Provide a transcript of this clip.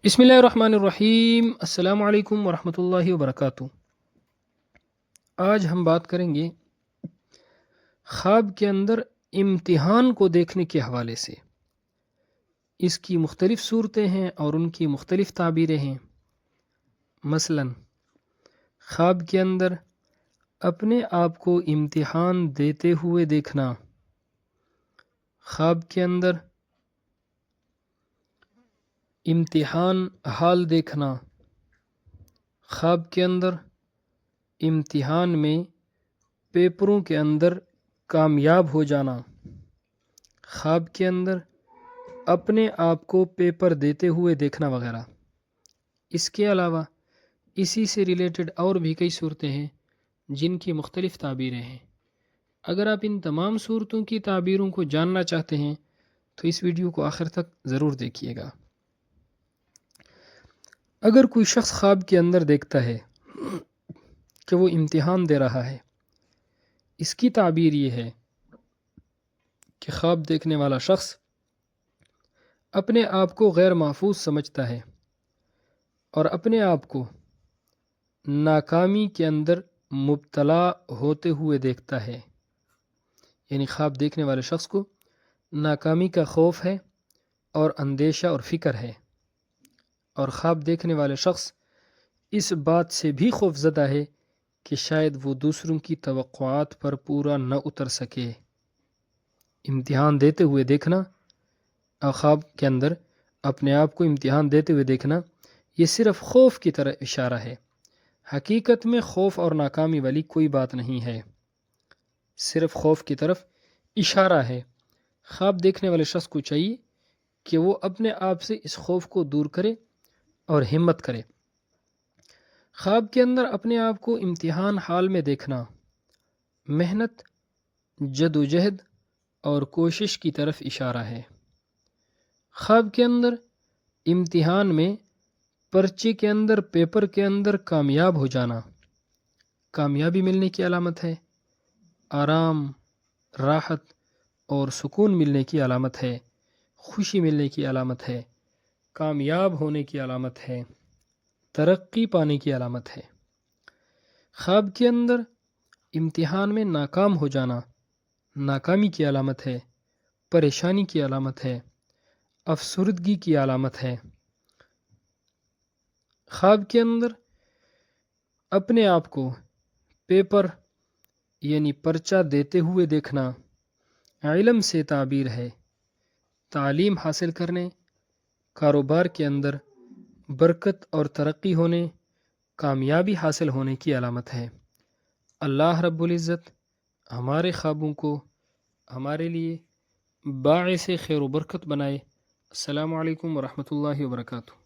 بسم اللہ الرحمن الرحیم۔ السلام علیکم ورحمۃ اللہ وبرکاتہ۔ آج ہم بات کریں گے خواب کے اندر امتحان کو دیکھنے کے حوالے سے۔ اس کی مختلف صورتیں ہیں اور ان کی مختلف تعبیریں ہیں۔ مثلا خواب کے اندر اپنے آپ کو امتحان دیتے ہوئے دیکھنا، خواب کے اندر امتحان حال دیکھنا، خواب کے اندر امتحان میں پیپروں کے اندر کامیاب ہو جانا، خواب کے اندر اپنے آپ کو پیپر دیتے ہوئے دیکھنا وغیرہ۔ اس کے علاوہ اسی سے ریلیٹڈ اور بھی کئی صورتیں ہیں جن کی مختلف تعبیریں ہیں۔ اگر آپ ان تمام صورتوں کی تعبیروں کو جاننا چاہتے ہیں تو اس ویڈیو کو آخر تک ضرور دیکھیے گا۔ اگر کوئی شخص خواب کے اندر دیکھتا ہے کہ وہ امتحان دے رہا ہے، اس کی تعبیر یہ ہے کہ خواب دیکھنے والا شخص اپنے آپ کو غیر محفوظ سمجھتا ہے اور اپنے آپ کو ناکامی کے اندر مبتلا ہوتے ہوئے دیکھتا ہے۔ یعنی خواب دیکھنے والے شخص کو ناکامی کا خوف ہے اور اندیشہ اور فکر ہے، اور خواب دیکھنے والے شخص اس بات سے بھی خوف زدہ ہے کہ شاید وہ دوسروں کی توقعات پر پورا نہ اتر سکے۔ امتحان دیتے ہوئے دیکھنا اور خواب کے اندر اپنے آپ کو امتحان دیتے ہوئے دیکھنا، یہ صرف خوف کی طرح اشارہ ہے۔ حقیقت میں خوف اور ناکامی والی کوئی بات نہیں ہے، صرف خوف کی طرف اشارہ ہے۔ خواب دیکھنے والے شخص کو چاہیے کہ وہ اپنے آپ سے اس خوف کو دور کرے اور ہمت کرے۔ خواب کے اندر اپنے آپ کو امتحان حال میں دیکھنا محنت، جد و جہد اور کوشش کی طرف اشارہ ہے۔ خواب کے اندر امتحان میں پرچے کے اندر، پیپر کے اندر کامیاب ہو جانا کامیابی ملنے کی علامت ہے، آرام، راحت اور سکون ملنے کی علامت ہے، خوشی ملنے کی علامت ہے، کامیاب ہونے کی علامت ہے، ترقی پانے کی علامت ہے۔ خواب کے اندر امتحان میں ناکام ہو جانا ناکامی کی علامت ہے، پریشانی کی علامت ہے، افسردگی کی علامت ہے۔ خواب کے اندر اپنے آپ کو پیپر یعنی پرچہ دیتے ہوئے دیکھنا علم سے تعبیر ہے، تعلیم حاصل کرنے، کاروبار کے اندر برکت اور ترقی ہونے، کامیابی حاصل ہونے کی علامت ہے۔ اللہ رب العزت ہمارے خوابوں کو ہمارے لیے باعث خیر و برکت بنائے۔ السلام علیکم ورحمۃ اللہ وبرکاتہ۔